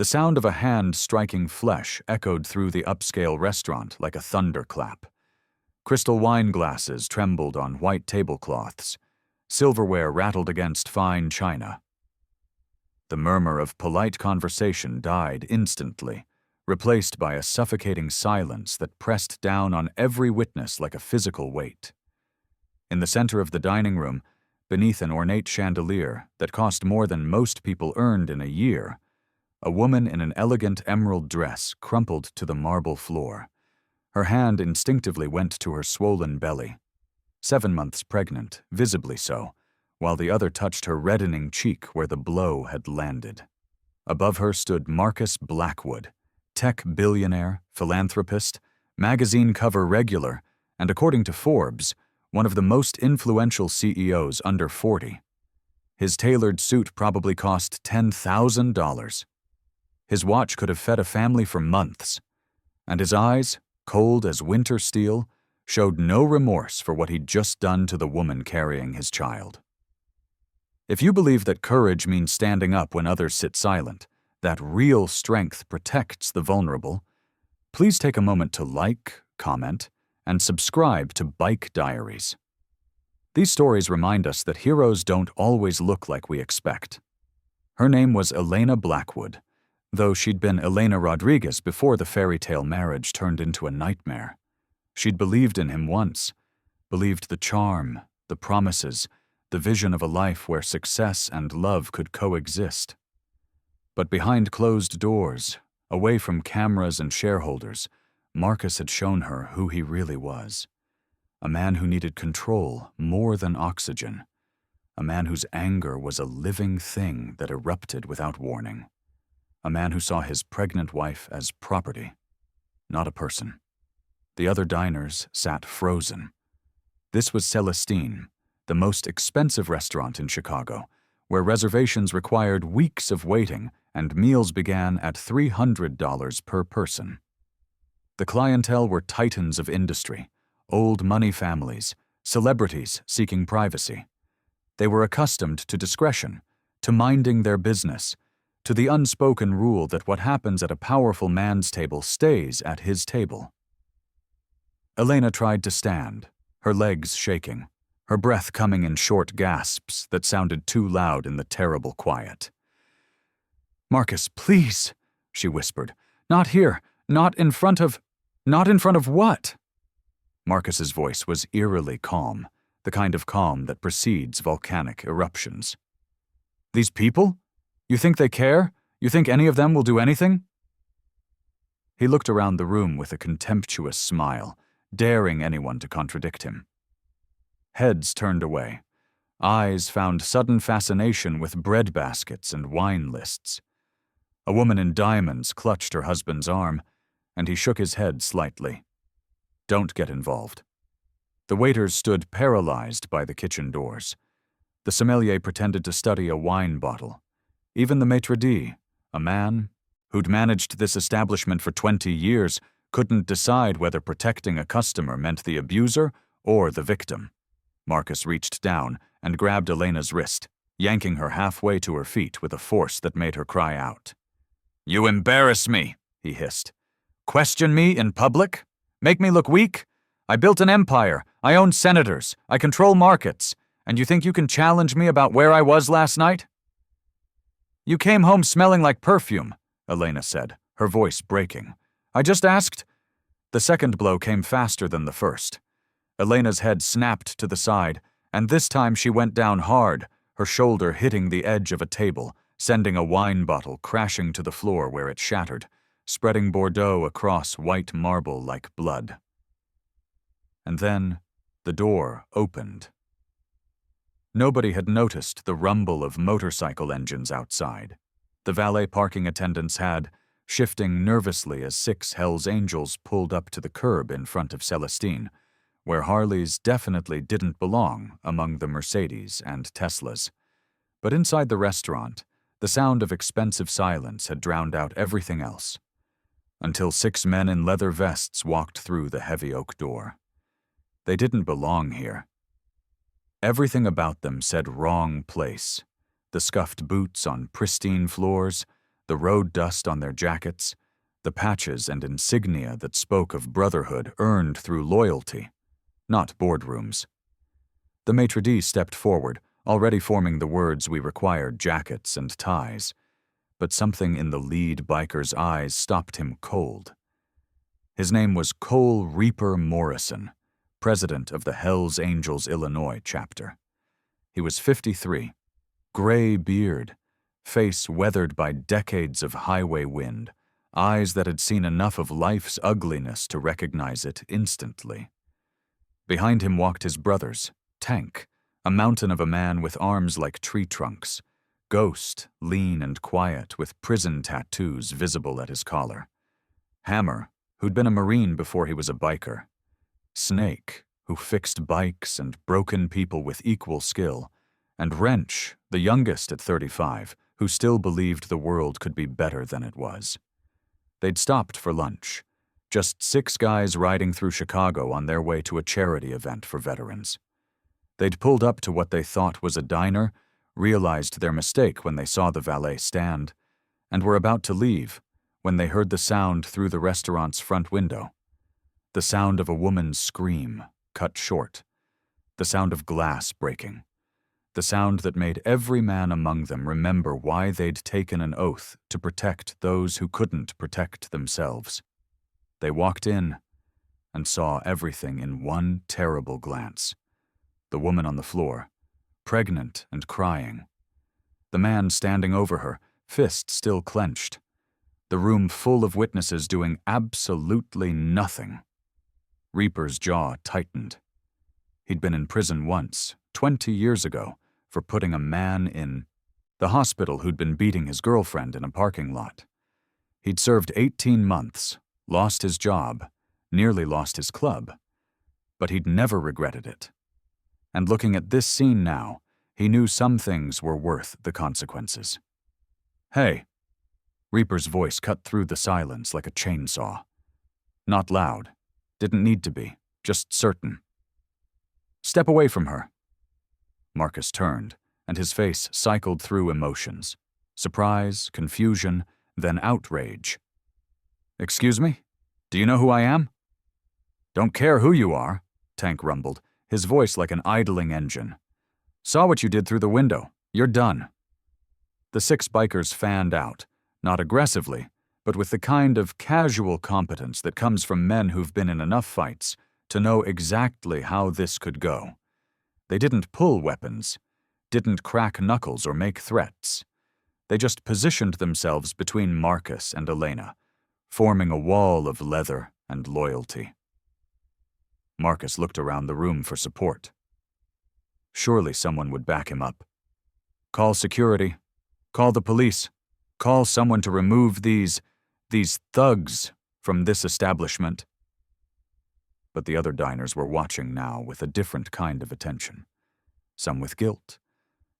The sound of a hand striking flesh echoed through the upscale restaurant like a thunderclap. Crystal wine glasses trembled on white tablecloths. Silverware rattled against fine china. The murmur of polite conversation died instantly, replaced by a suffocating silence that pressed down on every witness like a physical weight. In the center of the dining room, beneath an ornate chandelier that cost more than most people earned in a year, a woman in an elegant emerald dress crumpled to the marble floor. Her hand instinctively went to her swollen belly. 7 months pregnant, visibly so, while the other touched her reddening cheek where the blow had landed. Above her stood Marcus Blackwood, tech billionaire, philanthropist, magazine cover regular, and according to Forbes, one of the most influential CEOs under 40. His tailored suit probably cost $10,000. His watch could have fed a family for months, and his eyes, cold as winter steel, showed no remorse for what he'd just done to the woman carrying his child. If you believe that courage means standing up when others sit silent, that real strength protects the vulnerable, please take a moment to like, comment, and subscribe to Bike Diaries. These stories remind us that heroes don't always look like we expect. Her name was Elena Blackwood, though she'd been Elena Rodriguez before the fairy tale marriage turned into a nightmare. She'd believed in him once, believed the charm, the promises, the vision of a life where success and love could coexist. But behind closed doors, away from cameras and shareholders, Marcus had shown her who he really was. A man who needed control more than oxygen. A man whose anger was a living thing that erupted without warning. A man who saw his pregnant wife as property, not a person. The other diners sat frozen. This was Celestine, the most expensive restaurant in Chicago, where reservations required weeks of waiting and meals began at $300 per person. The clientele were titans of industry, old money families, celebrities seeking privacy. They were accustomed to discretion, to minding their business, to the unspoken rule that what happens at a powerful man's table stays at his table. Elena tried to stand, her legs shaking, her breath coming in short gasps that sounded too loud in the terrible quiet. "Marcus, please," she whispered. "Not here. Not in front of what?" Marcus's voice was eerily calm, the kind of calm that precedes volcanic eruptions. "These people? You think they care? You think any of them will do anything?" He looked around the room with a contemptuous smile, daring anyone to contradict him. Heads turned away. Eyes found sudden fascination with bread baskets and wine lists. A woman in diamonds clutched her husband's arm, and he shook his head slightly. "Don't get involved." The waiters stood paralyzed by the kitchen doors. The sommelier pretended to study a wine bottle. Even the maitre d', a man who'd managed this establishment for 20 years, couldn't decide whether protecting a customer meant the abuser or the victim. Marcus reached down and grabbed Elena's wrist, yanking her halfway to her feet with a force that made her cry out. "You embarrass me," he hissed. "Question me in public? Make me look weak? I built an empire. I own senators. I control markets. And you think you can challenge me about where I was last night?" "You came home smelling like perfume," Elena said, her voice breaking. "I just asked—" The second blow came faster than the first. Elena's head snapped to the side, and this time she went down hard, her shoulder hitting the edge of a table, sending a wine bottle crashing to the floor where it shattered, spreading Bordeaux across white marble like blood. And then the door opened. Nobody had noticed the rumble of motorcycle engines outside. The valet parking attendants had, shifting nervously as 6 Hells Angels pulled up to the curb in front of Celestine, where Harleys definitely didn't belong among the Mercedes and Teslas. But inside the restaurant, the sound of expensive silence had drowned out everything else, until 6 men in leather vests walked through the heavy oak door. They didn't belong here. Everything about them said wrong place. The scuffed boots on pristine floors, the road dust on their jackets, the patches and insignia that spoke of brotherhood earned through loyalty, not boardrooms. The maitre d' stepped forward, already forming the words we required: jackets and ties, but something in the lead biker's eyes stopped him cold. His name was Cole Reaper Morrison, president of the Hells Angels Illinois chapter. He was 53, gray beard, face weathered by decades of highway wind, eyes that had seen enough of life's ugliness to recognize it instantly. Behind him walked his brothers, Tank, a mountain of a man with arms like tree trunks, Ghost, lean and quiet with prison tattoos visible at his collar, Hammer, who'd been a Marine before he was a biker, Snake, who fixed bikes and broken people with equal skill, and Wrench, the youngest at 35, who still believed the world could be better than it was. They'd stopped for lunch, just 6 guys riding through Chicago on their way to a charity event for veterans. They'd pulled up to what they thought was a diner, realized their mistake when they saw the valet stand, and were about to leave when they heard the sound through the restaurant's front window. The sound of a woman's scream, cut short. The sound of glass breaking. The sound that made every man among them remember why they'd taken an oath to protect those who couldn't protect themselves. They walked in and saw everything in one terrible glance. The woman on the floor, pregnant and crying. The man standing over her, fist still clenched. The room full of witnesses doing absolutely nothing. Reaper's jaw tightened. He'd been in prison once, 20 years ago, for putting a man in the hospital who'd been beating his girlfriend in a parking lot. He'd served 18 months, lost his job, nearly lost his club, but he'd never regretted it. And looking at this scene now, he knew some things were worth the consequences. "Hey." Reaper's voice cut through the silence like a chainsaw. Not loud. Didn't need to be. Just certain. "Step away from her." Marcus turned, and his face cycled through emotions. Surprise, confusion, then outrage. "Excuse me? Do you know who I am?" "Don't care who you are," Tank rumbled, his voice like an idling engine. "Saw what you did through the window. You're done." The 6 bikers fanned out, not aggressively, but with the kind of casual competence that comes from men who've been in enough fights to know exactly how this could go. They didn't pull weapons, didn't crack knuckles or make threats. They just positioned themselves between Marcus and Elena, forming a wall of leather and loyalty. Marcus looked around the room for support. Surely someone would back him up. Call security. Call the police. Call someone to remove these thugs from this establishment. But the other diners were watching now with a different kind of attention. Some with guilt,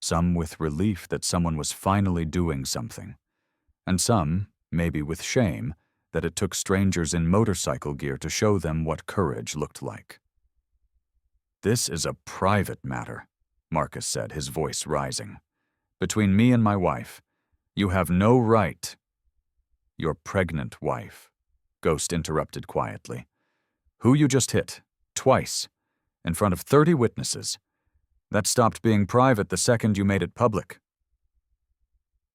some with relief that someone was finally doing something, and some, maybe with shame, that it took strangers in motorcycle gear to show them what courage looked like. "This is a private matter," Marcus said, his voice rising. "Between me and my wife. You have no right—" "Your pregnant wife," Ghost interrupted quietly. "Who you just hit, twice, in front of 30 witnesses. That stopped being private the second you made it public."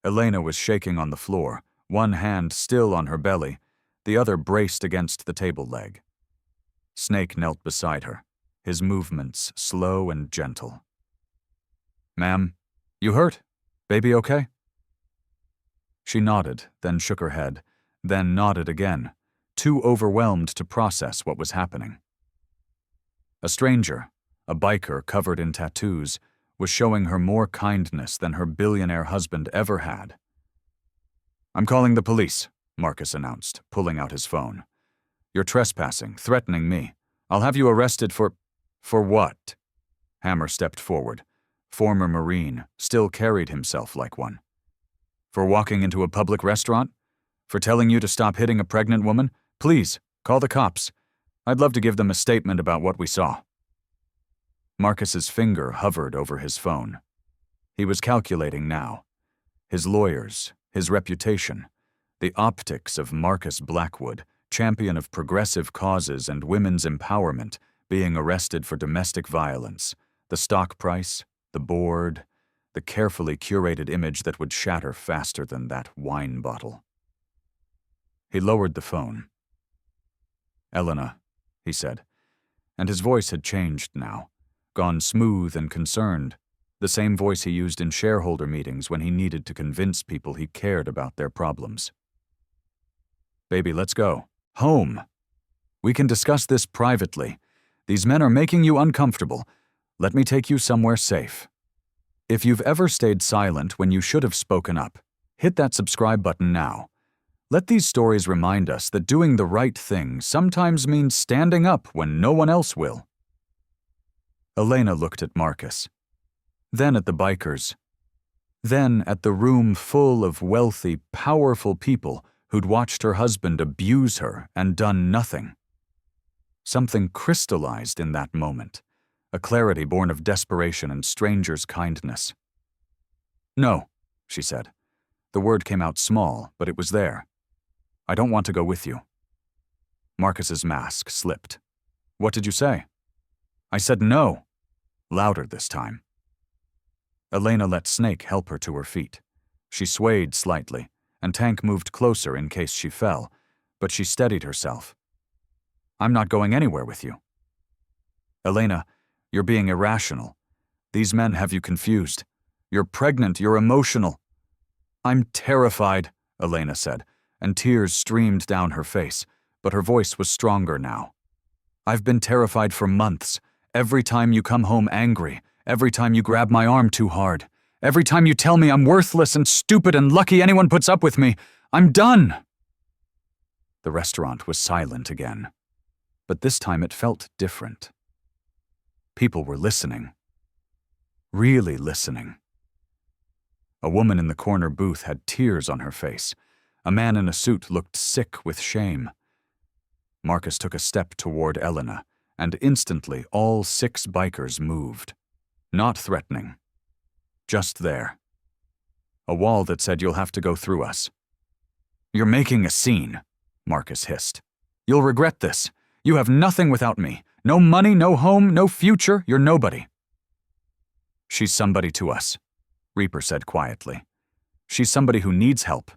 Elena was shaking on the floor, one hand still on her belly, the other braced against the table leg. Snake knelt beside her, his movements slow and gentle. "Ma'am, you hurt? Baby okay?" She nodded, then shook her head, then nodded again, too overwhelmed to process what was happening. A stranger, a biker covered in tattoos, was showing her more kindness than her billionaire husband ever had. "I'm calling the police," Marcus announced, pulling out his phone. "You're trespassing, threatening me. I'll have you arrested for—" "For what?" Hammer stepped forward. Former Marine, still carried himself like one. "For walking into a public restaurant? For telling you to stop hitting a pregnant woman? Please, call the cops. I'd love to give them a statement about what we saw." Marcus's finger hovered over his phone. He was calculating now. His lawyers, his reputation, the optics of Marcus Blackwood, champion of progressive causes and women's empowerment, being arrested for domestic violence, the stock price, the board, the carefully curated image that would shatter faster than that wine bottle. He lowered the phone. "Elena," he said, and his voice had changed now, gone smooth and concerned, the same voice he used in shareholder meetings when he needed to convince people he cared about their problems. "Baby, let's go. Home. We can discuss this privately. These men are making you uncomfortable. Let me take you somewhere safe. If you've ever stayed silent when you should have spoken up, hit that subscribe button now. Let these stories remind us that doing the right thing sometimes means standing up when no one else will." Elena looked at Marcus, then at the bikers, then at the room full of wealthy, powerful people who'd watched her husband abuse her and done nothing. Something crystallized in that moment, a clarity born of desperation and strangers' kindness. "No," she said. The word came out small, but it was there. "I don't want to go with you." Marcus's mask slipped. "What did you say?" "I said no." Louder this time. Elena let Snake help her to her feet. She swayed slightly, and Tank moved closer in case she fell, but she steadied herself. "I'm not going anywhere with you." "Elena, you're being irrational. These men have you confused. You're pregnant, you're emotional." "I'm terrified," Elena said, and tears streamed down her face, but her voice was stronger now. "I've been terrified for months. Every time you come home angry, every time you grab my arm too hard, every time you tell me I'm worthless and stupid and lucky anyone puts up with me, I'm done." The restaurant was silent again, but this time it felt different. People were listening. Really listening. A woman in the corner booth had tears on her face. A man in a suit looked sick with shame. Marcus took a step toward Elena, and instantly all 6 bikers moved. Not threatening. Just there. A wall that said, "You'll have to go through us." "You're making a scene," Marcus hissed. "You'll regret this. You have nothing without me. No money, no home, no future. You're nobody." "She's somebody to us," Reaper said quietly. "She's somebody who needs help.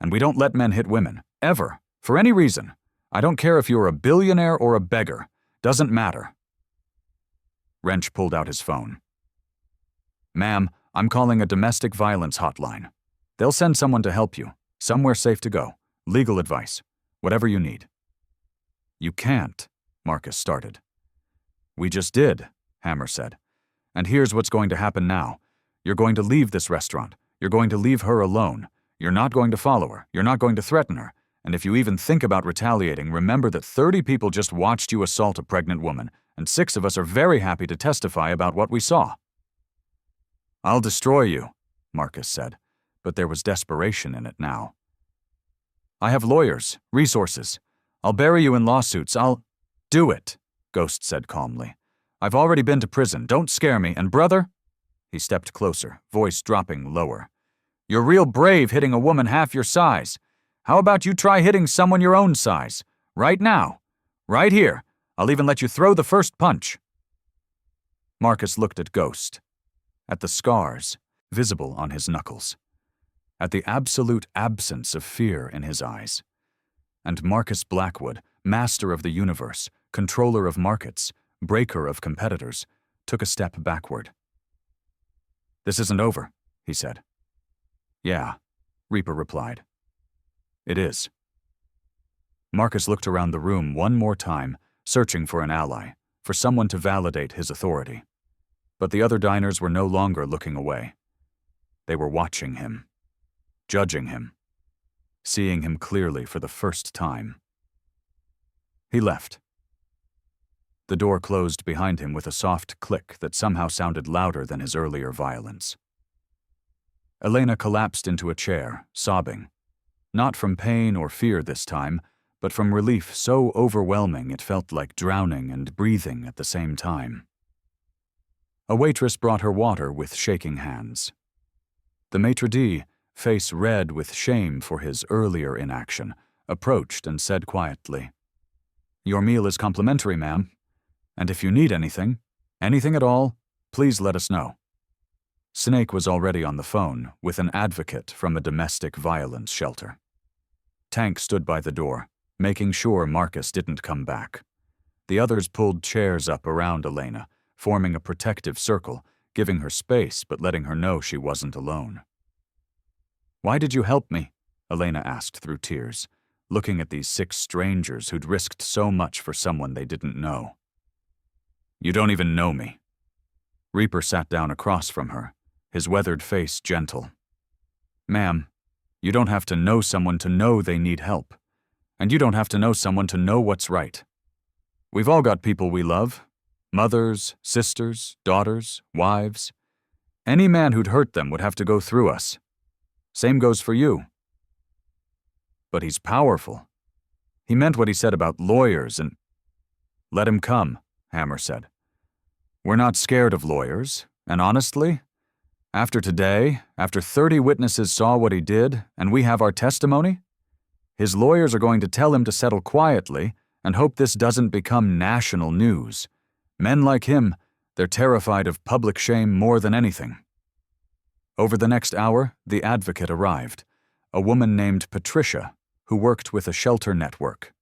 And we don't let men hit women. Ever. For any reason. I don't care if you're a billionaire or a beggar. Doesn't matter." Wrench pulled out his phone. "Ma'am, I'm calling a domestic violence hotline. They'll send someone to help you. Somewhere safe to go. Legal advice. Whatever you need." "You can't," Marcus started. "We just did," Hammer said. "And here's what's going to happen now. You're going to leave this restaurant. You're going to leave her alone. You're not going to follow her. You're not going to threaten her. And if you even think about retaliating, remember that 30 people just watched you assault a pregnant woman, and 6 of us are very happy to testify about what we saw." "I'll destroy you," Marcus said, but there was desperation in it now. "I have lawyers, resources. I'll bury you in lawsuits. I'll—" "Do it," Ghost said calmly. "I've already been to prison. Don't scare me. And brother—" He stepped closer, voice dropping lower. "You're real brave hitting a woman half your size. How about you try hitting someone your own size? Right now. Right here. I'll even let you throw the first punch." Marcus looked at Ghost. At the scars, visible on his knuckles. At the absolute absence of fear in his eyes. And Marcus Blackwood, master of the universe, controller of markets, breaker of competitors, took a step backward. "This isn't over," he said. "Yeah," Reaper replied. "It is." Marcus looked around the room one more time, searching for an ally, for someone to validate his authority. But the other diners were no longer looking away. They were watching him, judging him, seeing him clearly for the first time. He left. The door closed behind him with a soft click that somehow sounded louder than his earlier violence. Elena collapsed into a chair, sobbing. Not from pain or fear this time, but from relief so overwhelming it felt like drowning and breathing at the same time. A waitress brought her water with shaking hands. The maitre d', face red with shame for his earlier inaction, approached and said quietly, "Your meal is complimentary, ma'am, and if you need anything at all, please let us know." Snake was already on the phone with an advocate from a domestic violence shelter. Tank stood by the door, making sure Marcus didn't come back. The others pulled chairs up around Elena, forming a protective circle, giving her space but letting her know she wasn't alone. "Why did you help me?" Elena asked through tears, looking at these 6 strangers who'd risked so much for someone they didn't know. "You don't even know me." Reaper sat down across from her, his weathered face gentle. "Ma'am, you don't have to know someone to know they need help, and you don't have to know someone to know what's right. We've all got people we love, mothers, sisters, daughters, wives. Any man who'd hurt them would have to go through us. Same goes for you." "But he's powerful. He meant what he said about lawyers and—" "Let him come," Hammer said. "We're not scared of lawyers, and honestly, after today, after 30 witnesses saw what he did, and we have our testimony, his lawyers are going to tell him to settle quietly and hope this doesn't become national news. Men like him, they're terrified of public shame more than anything." Over the next hour, the advocate arrived, a woman named Patricia, who worked with a shelter network.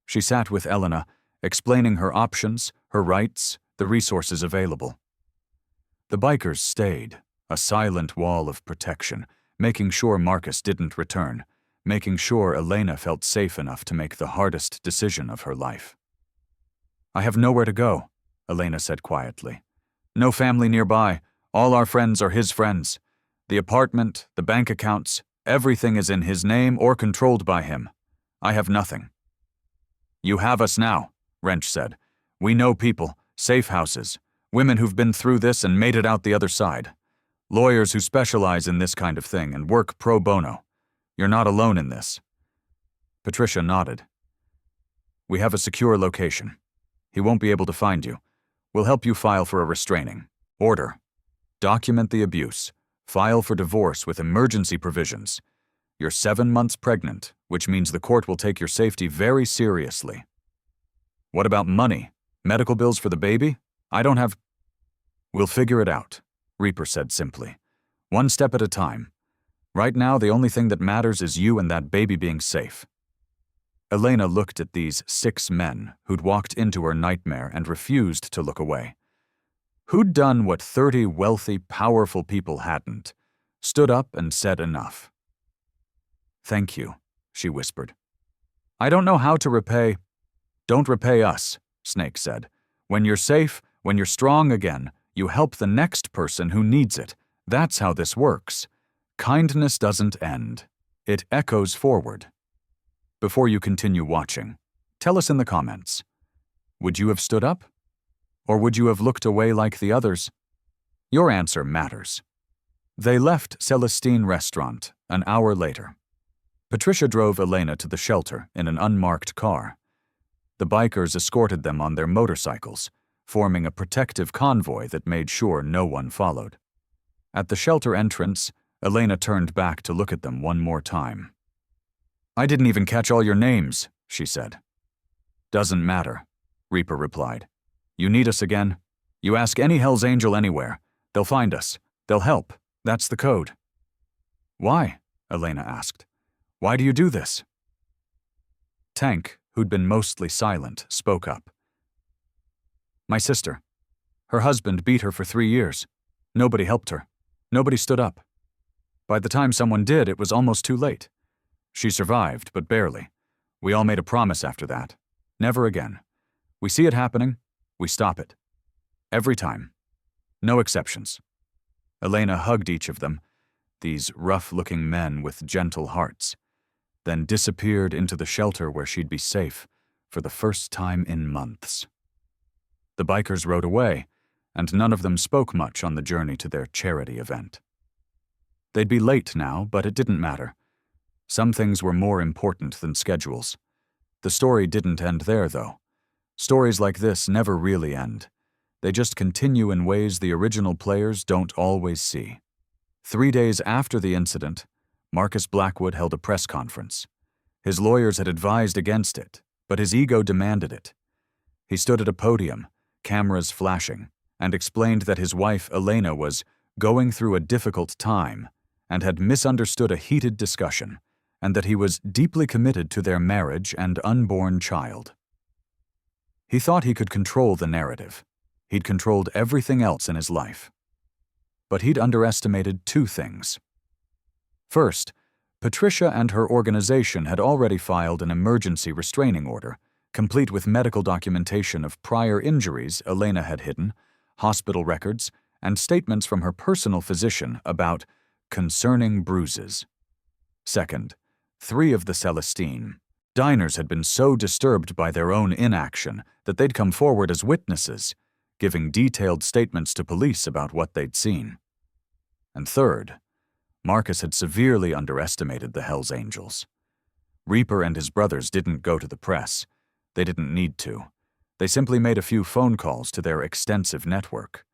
She sat with Elena, explaining her options, her rights, the resources available. The bikers stayed, a silent wall of protection, making sure Marcus didn't return, making sure Elena felt safe enough to make the hardest decision of her life. "I have nowhere to go," Elena said quietly. "No family nearby. All our friends are his friends. The apartment, the bank accounts, everything is in his name or controlled by him. I have nothing." "You have us now," Wrench said. "We know people, safe houses, women who've been through this and made it out the other side. Lawyers who specialize in this kind of thing and work pro bono. You're not alone in this." Patricia nodded. "We have a secure location. He won't be able to find you. We'll help you file for a restraining order. Document the abuse. File for divorce with emergency provisions. You're 7 months pregnant, which means the court will take your safety very seriously." "What about money? Medical bills for the baby? I don't have—" "We'll figure it out," Reaper said simply. "One step at a time. Right now, the only thing that matters is you and that baby being safe." Elena looked at these 6 men who'd walked into her nightmare and refused to look away. Who'd done what 30 wealthy, powerful people hadn't, stood up and said enough. "Thank you," she whispered. "I don't know how to repay—" "Don't repay us," Snake said. "When you're safe, when you're strong again, you help the next person who needs it. That's how this works. Kindness doesn't end. It echoes forward." Before you continue watching, tell us in the comments. Would you have stood up? Or would you have looked away like the others? Your answer matters. They left Celestine Restaurant an hour later. Patricia drove Elena to the shelter in an unmarked car. The bikers escorted them on their motorcycles, forming a protective convoy that made sure no one followed. At the shelter entrance, Elena turned back to look at them one more time. "I didn't even catch all your names," she said. "Doesn't matter," Reaper replied. "You need us again? You ask any Hell's Angel anywhere. They'll find us. They'll help. That's the code." "Why?" Elena asked. "Why do you do this?" Tank, who'd been mostly silent, spoke up. "My sister. Her husband beat her for 3 years. Nobody helped her. Nobody stood up. By the time someone did, it was almost too late. She survived, but barely. We all made a promise after that. Never again. We see it happening, we stop it. Every time. No exceptions." Elena hugged each of them, these rough-looking men with gentle hearts, then disappeared into the shelter where she'd be safe for the first time in months. The bikers rode away, and none of them spoke much on the journey to their charity event. They'd be late now, but it didn't matter. Some things were more important than schedules. The story didn't end there, though. Stories like this never really end. They just continue in ways the original players don't always see. 3 days after the incident, Marcus Blackwood held a press conference. His lawyers had advised against it, but his ego demanded it. He stood at a podium, cameras flashing, and explained that his wife, Elena, was going through a difficult time and had misunderstood a heated discussion, and that he was deeply committed to their marriage and unborn child. He thought he could control the narrative. He'd controlled everything else in his life. But he'd underestimated two things. First, Patricia and her organization had already filed an emergency restraining order, complete with medical documentation of prior injuries Elena had hidden, hospital records, and statements from her personal physician about concerning bruises. Second, 3 of the Celestine diners had been so disturbed by their own inaction that they'd come forward as witnesses, giving detailed statements to police about what they'd seen. And third, Marcus had severely underestimated the Hells Angels. Reaper and his brothers didn't go to the press. They didn't need to. They simply made a few phone calls to their extensive network.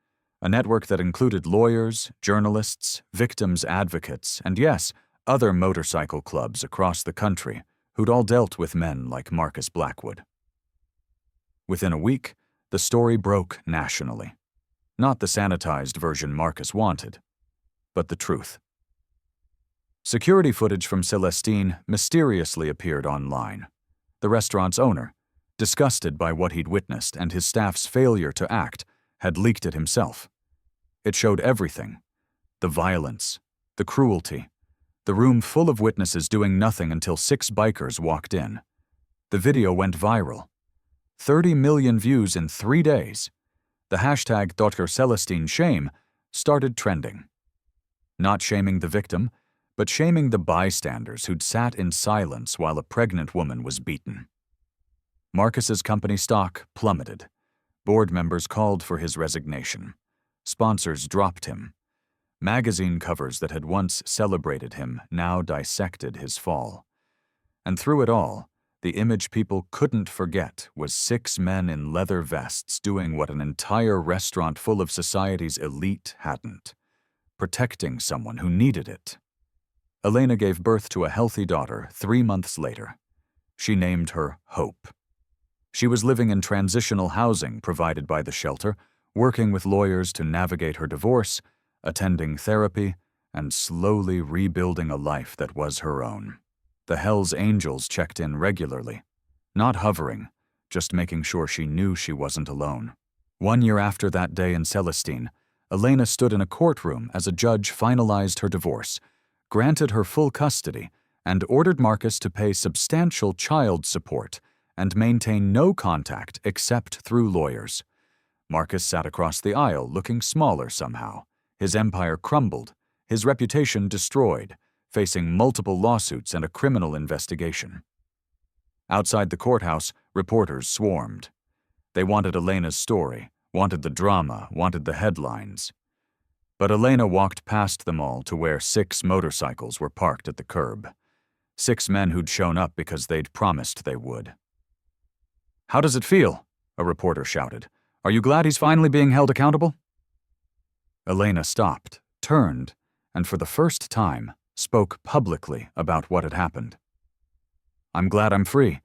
A network that included lawyers, journalists, victims' advocates, and yes, other motorcycle clubs across the country who'd all dealt with men like Marcus Blackwood. Within a week, the story broke nationally. Not the sanitized version Marcus wanted, but the truth. Security footage from Celestine mysteriously appeared online. The restaurant's owner, disgusted by what he'd witnessed and his staff's failure to act, had leaked it himself. It showed everything: the violence, the cruelty, the room full of witnesses doing nothing until 6 bikers walked in. The video went viral. 30 million views in 3 days. The hashtag Dr. Celestine Shame started trending. Not shaming the victim, but shaming the bystanders who'd sat in silence while a pregnant woman was beaten. Marcus's company stock plummeted. Board members called for his resignation. Sponsors dropped him. Magazine covers that had once celebrated him now dissected his fall. And through it all, the image people couldn't forget was 6 men in leather vests doing what an entire restaurant full of society's elite hadn't: protecting someone who needed it. Elena gave birth to a healthy daughter 3 months later. She named her Hope. She was living in transitional housing provided by the shelter, working with lawyers to navigate her divorce, attending therapy, and slowly rebuilding a life that was her own. The Hells Angels checked in regularly, not hovering, just making sure she knew she wasn't alone. 1 year after that day in Celestine, Elena stood in a courtroom as a judge finalized her divorce, granted her full custody, and ordered Marcus to pay substantial child support and maintain no contact except through lawyers. Marcus sat across the aisle looking smaller somehow. His empire crumbled, his reputation destroyed, facing multiple lawsuits and a criminal investigation. Outside the courthouse, reporters swarmed. They wanted Elena's story, wanted the drama, wanted the headlines. But Elena walked past them all to where 6 motorcycles were parked at the curb. 6 men who'd shown up because they'd promised they would. "How does it feel?" a reporter shouted. "Are you glad he's finally being held accountable?" Elena stopped, turned, and for the first time, spoke publicly about what had happened. "I'm glad I'm free.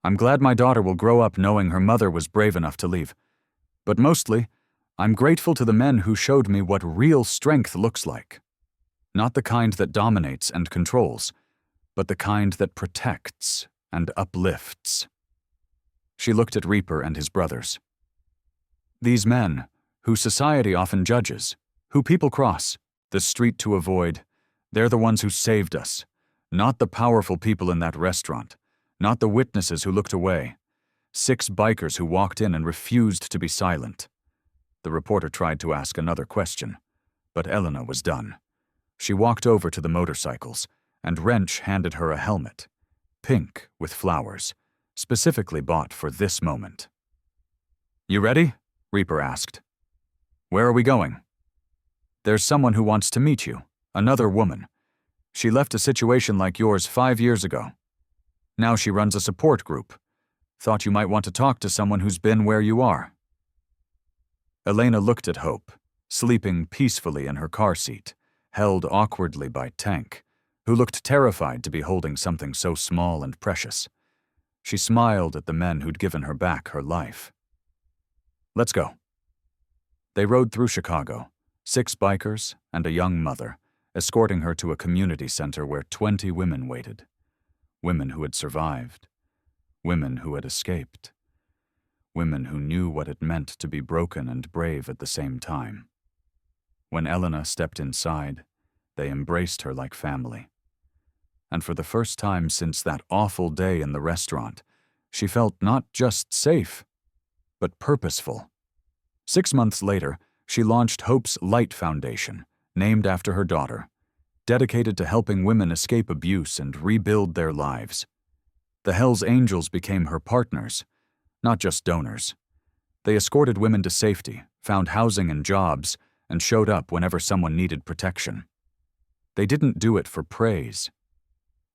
I'm glad my daughter will grow up knowing her mother was brave enough to leave. But mostly, I'm grateful to the men who showed me what real strength looks like. Not the kind that dominates and controls, but the kind that protects and uplifts." She looked at Reaper and his brothers. "These men, who society often judges, who people cross, the street to avoid, they're the ones who saved us, not the powerful people in that restaurant, not the witnesses who looked away. 6 bikers who walked in and refused to be silent." The reporter tried to ask another question, but Elena was done. She walked over to the motorcycles, and Wrench handed her a helmet, pink with flowers, specifically bought for this moment. "You ready?" Reaper asked. "Where are we going?" "There's someone who wants to meet you, another woman. She left a situation like yours 5 years ago. Now she runs a support group. Thought you might want to talk to someone who's been where you are." Elena looked at Hope, sleeping peacefully in her car seat, held awkwardly by Tank, who looked terrified to be holding something so small and precious. She smiled at the men who'd given her back her life. "Let's go." They rode through Chicago, 6 bikers and a young mother, escorting her to a community center where 20 women waited. Women who had survived. Women who had escaped. Women who knew what it meant to be broken and brave at the same time. When Elena stepped inside, they embraced her like family. And for the first time since that awful day in the restaurant, she felt not just safe, but purposeful. 6 months later, she launched Hope's Light Foundation, named after her daughter, dedicated to helping women escape abuse and rebuild their lives. The Hells Angels became her partners, not just donors. They escorted women to safety, found housing and jobs, and showed up whenever someone needed protection. They didn't do it for praise.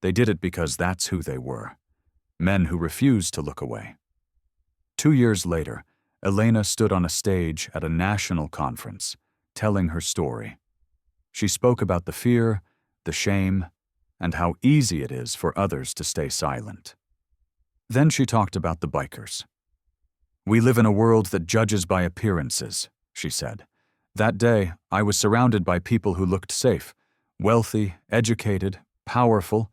They did it because that's who they were, men who refused to look away. 2 years later, Elena stood on a stage at a national conference, telling her story. She spoke about the fear, the shame, and how easy it is for others to stay silent. Then she talked about the bikers. "We live in a world that judges by appearances," she said. "That day, I was surrounded by people who looked safe, wealthy, educated, powerful,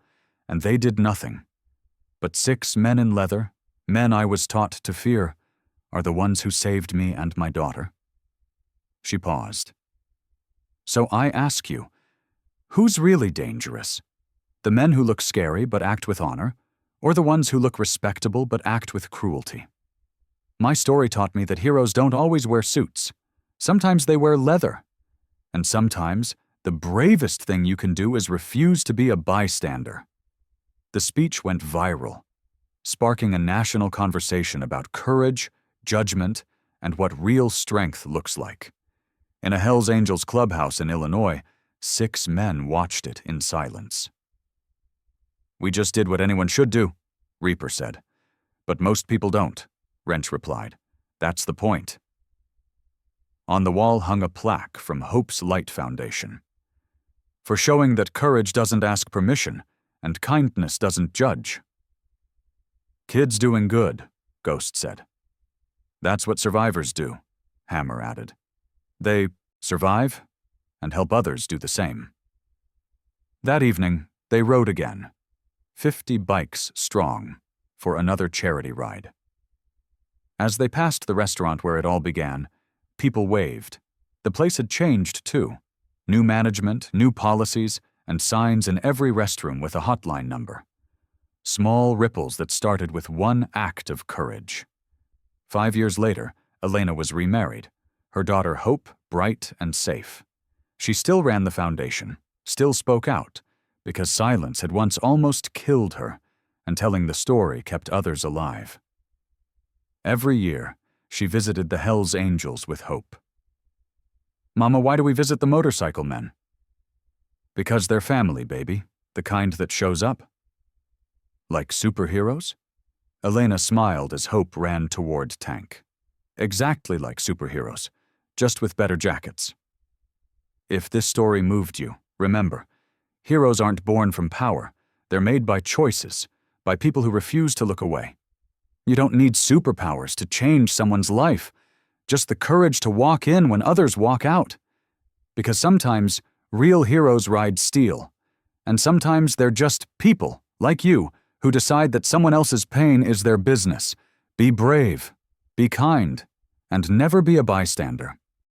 and they did nothing. But 6 men in leather, men I was taught to fear, are the ones who saved me and my daughter." She paused. "So I ask you, who's really dangerous? The men who look scary but act with honor, or the ones who look respectable but act with cruelty? My story taught me that heroes don't always wear suits. Sometimes they wear leather. And sometimes the bravest thing you can do is refuse to be a bystander." The speech went viral, sparking a national conversation about courage, judgment, and what real strength looks like. In a Hells Angels clubhouse in Illinois, 6 men watched it in silence. "We just did what anyone should do," Reaper said. "But most people don't," Wrench replied. "That's the point." On the wall hung a plaque from Hope's Light Foundation. "For showing that courage doesn't ask permission, and kindness doesn't judge." "Kids doing good," Ghost said. "That's what survivors do," Hammer added. "They survive and help others do the same." That evening, they rode again, 50 bikes strong, for another charity ride. As they passed the restaurant where it all began, people waved. The place had changed, too. New management, new policies, and signs in every restroom with a hotline number. Small ripples that started with one act of courage. 5 years later, Elena was remarried, her daughter Hope bright and safe. She still ran the foundation, still spoke out, because silence had once almost killed her, and telling the story kept others alive. Every year, she visited the Hells Angels with Hope. "Mama, why do we visit the motorcycle men?" "Because they're family, baby, the kind that shows up." "Like superheroes?" Elena smiled as Hope ran toward Tank. "Exactly like superheroes, just with better jackets." If this story moved you, remember, heroes aren't born from power. They're made by choices, by people who refuse to look away. You don't need superpowers to change someone's life, just the courage to walk in when others walk out. Because sometimes real heroes ride steel, and sometimes they're just people, like you, who decide that someone else's pain is their business. Be brave, be kind, and never be a bystander.